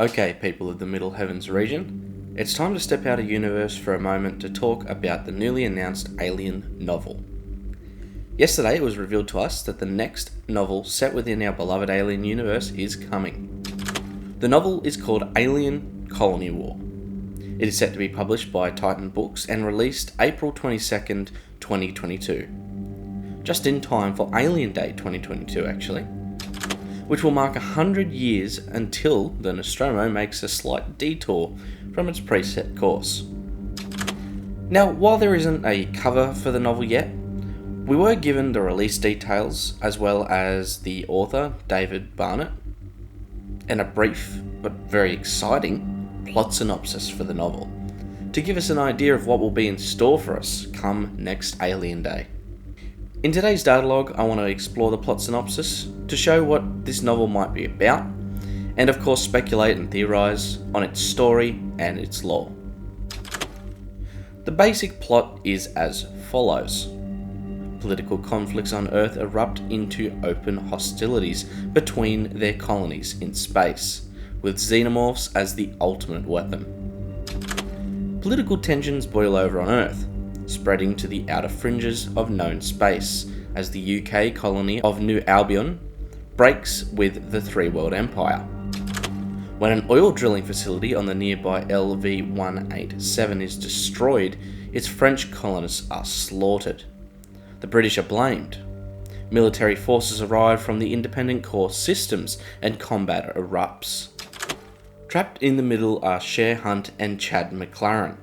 Okay, people of the Middle Heavens region, it's time to step out of universe for a moment to talk about the newly announced Alien novel. Yesterday it was revealed to us that the next novel set within our beloved Alien universe is coming. The novel is called Alien Colony War. It is set to be published by Titan Books and released April 22nd, 2022. Just in time for Alien Day 2022 actually, which will mark 100 years until the Nostromo makes a slight detour from its preset course. Now, while there isn't a cover for the novel yet, we were given the release details as well as the author, David Barnett, and a brief but very exciting plot synopsis for the novel to give us an idea of what will be in store for us come next Alien Day. In today's dialogue, I want to explore the plot synopsis to show what this novel might be about, and of course speculate and theorise on its story and its lore. The basic plot is as follows. Political conflicts on Earth erupt into open hostilities between their colonies in space, with xenomorphs as the ultimate weapon. Political tensions boil over on Earth, spreading to the outer fringes of known space, as the UK colony of New Albion breaks with the Three World Empire. When an oil drilling facility on the nearby LV-187 is destroyed, its French colonists are slaughtered. The British are blamed. Military forces arrive from the independent core systems and combat erupts. Trapped in the middle are Cher Hunt and Chad McLaren.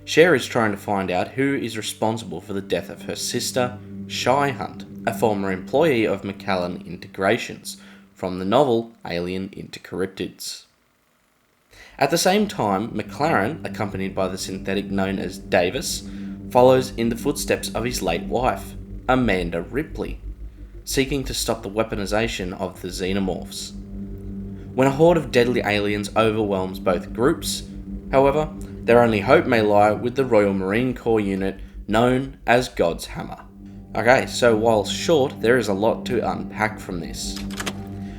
Cher is trying to find out who is responsible for the death of her sister, Shy Hunt, a former employee of Macallan Integrations, from the novel Alien into Charybdis. At the same time, McLaren, accompanied by the synthetic known as Davis, follows in the footsteps of his late wife, Amanda Ripley, seeking to stop the weaponization of the xenomorphs. When a horde of deadly aliens overwhelms both groups, however, their only hope may lie with the Royal Marine Corps unit known as God's Hammer. Okay, so while short, there is a lot to unpack from this.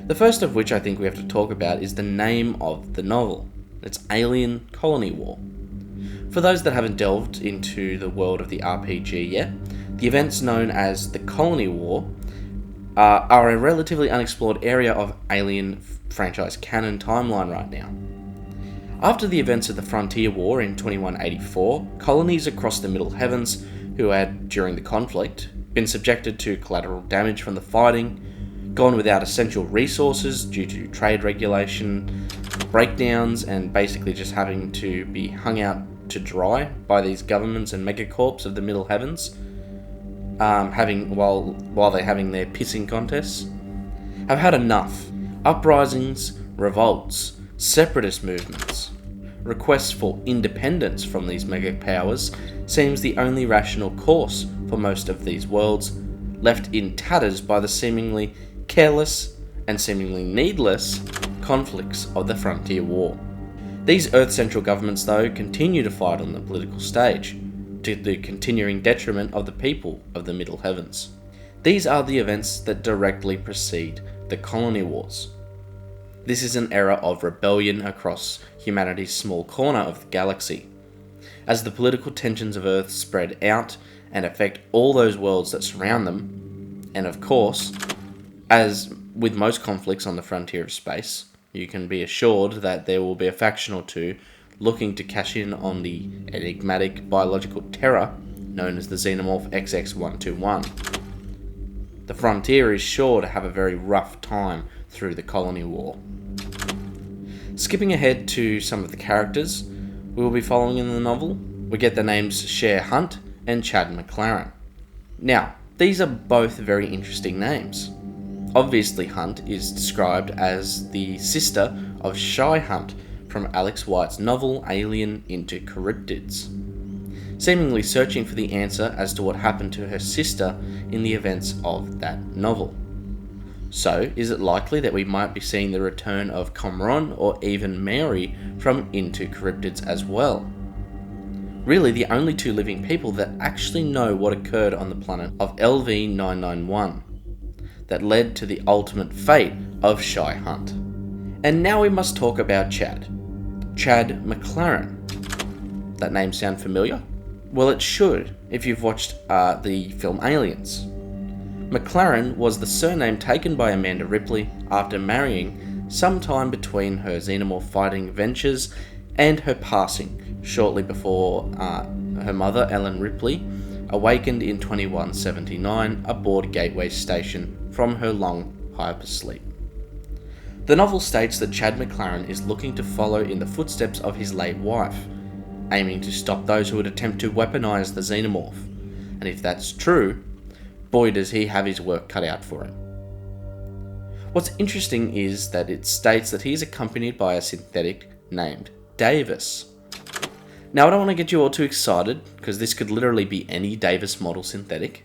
The first of which I think we have to talk about is the name of the novel. It's Alien Colony War. For those that haven't delved into the world of the RPG yet, the events known as the Colony War are a relatively unexplored area of Alien franchise canon timeline right now. After the events of the Frontier War in 2184, colonies across the Middle Heavens who had, during the conflict, been subjected to collateral damage from the fighting, gone without essential resources due to trade regulation, breakdowns, and basically just having to be hung out to dry by these governments and megacorps of the Middle Heavens, while they're having their pissing contests, have had enough. Uprisings, revolts, separatist movements, requests for independence from these mega powers seems the only rational course for most of these worlds, left in tatters by the seemingly careless and seemingly needless conflicts of the Frontier War. These Earth-central governments, though, continue to fight on the political stage, to the continuing detriment of the people of the Middle Heavens. These are the events that directly precede the Colony Wars. This is an era of rebellion across humanity's small corner of the galaxy, as the political tensions of Earth spread out and affect all those worlds that surround them, and of course, as with most conflicts on the frontier of space, you can be assured that there will be a faction or two looking to cash in on the enigmatic biological terror known as the Xenomorph XX-121. The frontier is sure to have a very rough time through the Colony War. Skipping ahead to some of the characters we will be following in the novel, we get the names Cher Hunt and Chad McLaren. Now, these are both very interesting names. Obviously, Hunt is described as the sister of Shy Hunt from Alex White's novel Alien into Charybdis, seemingly searching for the answer as to what happened to her sister in the events of that novel. So, is it likely that we might be seeing the return of Comron or even Mary from Into Charybdis as well? Really, the only two living people that actually know what occurred on the planet of LV-991 that led to the ultimate fate of Shy Hunt. And now we must talk about Chad. Chad McClaren. That name sound familiar? Well, it should if you've watched the film Aliens. McClaren was the surname taken by Amanda Ripley after marrying sometime between her xenomorph fighting ventures and her passing, shortly before her mother, Ellen Ripley, awakened in 2179 aboard Gateway Station from her long hypersleep. The novel states that Chad McClaren is looking to follow in the footsteps of his late wife, aiming to stop those who would attempt to weaponize the xenomorph. And if that's true, boy does he have his work cut out for him. What's interesting is that it states that he is accompanied by a synthetic named Davis. Now, I don't want to get you all too excited, because this could literally be any Davis model synthetic.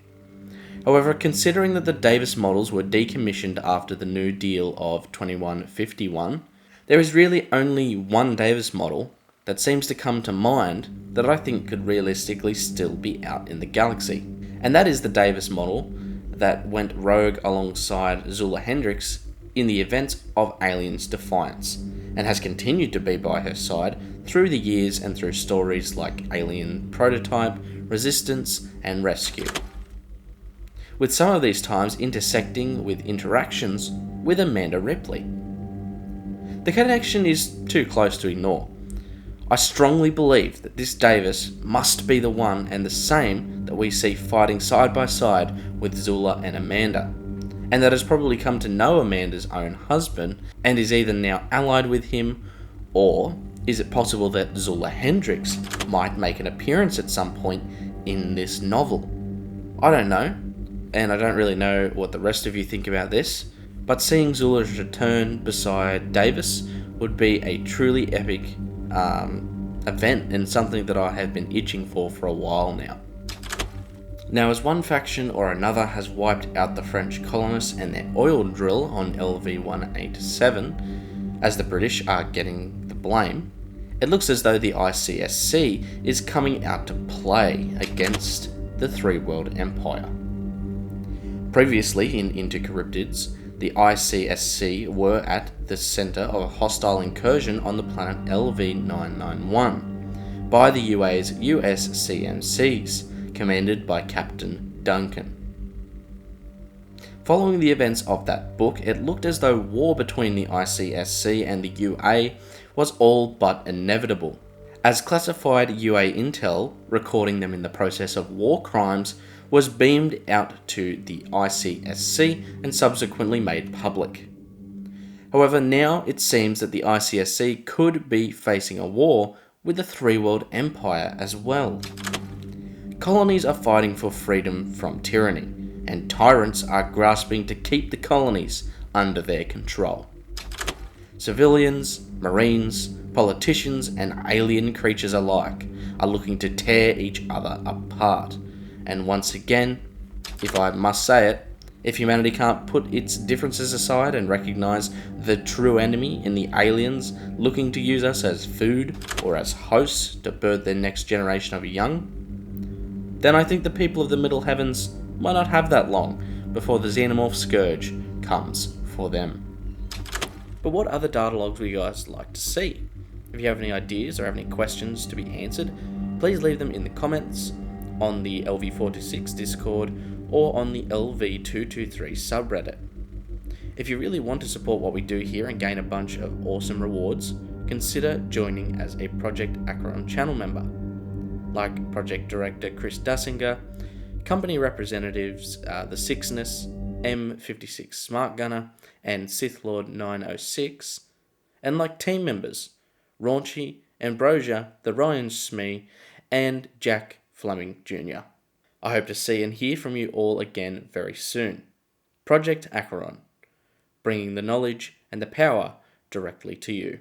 However, considering that the Davis models were decommissioned after the New Deal of 2151, there is really only one Davis model that seems to come to mind that I think could realistically still be out in the galaxy. And that is the Davis model that went rogue alongside Zula Hendrix in the events of Aliens Defiance, and has continued to be by her side through the years and through stories like Alien Prototype, Resistance, and Rescue, with some of these times intersecting with interactions with Amanda Ripley. The connection is too close to ignore. I strongly believe that this Davis must be the one and the same that we see fighting side by side with Zula and Amanda, and that has probably come to know Amanda's own husband and is either now allied with him, or is it possible that Zula Hendrix might make an appearance at some point in this novel? I don't know, and I don't really know what the rest of you think about this, but seeing Zula's return beside Davis would be a truly epic event, and something that I have been itching for a while now. Now, as one faction or another has wiped out the French colonists and their oil drill on LV-187, as the British are getting the blame, it looks as though the ICSC is coming out to play against the Three World Empire. Previously in Into Charybdis, the ICSC were at the centre of a hostile incursion on the planet LV-991 by the UA's USCMCs, commanded by Captain Duncan. Following the events of that book, it looked as though war between the ICSC and the UA was all but inevitable, as classified UA intel, recording them in the process of war crimes, was beamed out to the ICSC and subsequently made public. However, now it seems that the ICSC could be facing a war with the Three World Empire as well. Colonies are fighting for freedom from tyranny, and tyrants are grasping to keep the colonies under their control. Civilians, marines, politicians, and alien creatures alike are looking to tear each other apart. And once again, if I must say it, if humanity can't put its differences aside and recognise the true enemy in the aliens looking to use us as food or as hosts to birth their next generation of young, then I think the people of the Middle Heavens might not have that long before the xenomorph scourge comes for them. But what other data logs would you guys like to see? If you have any ideas or have any questions to be answered, please leave them in the comments on the LV426 Discord or on the LV223 subreddit. If you really want to support what we do here and gain a bunch of awesome rewards, consider joining as a Project ACHERON channel member, like Project Director Chris Dasinger, company representatives TheSixxness, M56 Smart Gunner, and Sith Lord 906, and like team members Raunchy, Ambrosia, TheRyanSmee, and Jack Flemming Jr. I hope to see and hear from you all again very soon. Project ACHERON, bringing the knowledge and the power directly to you.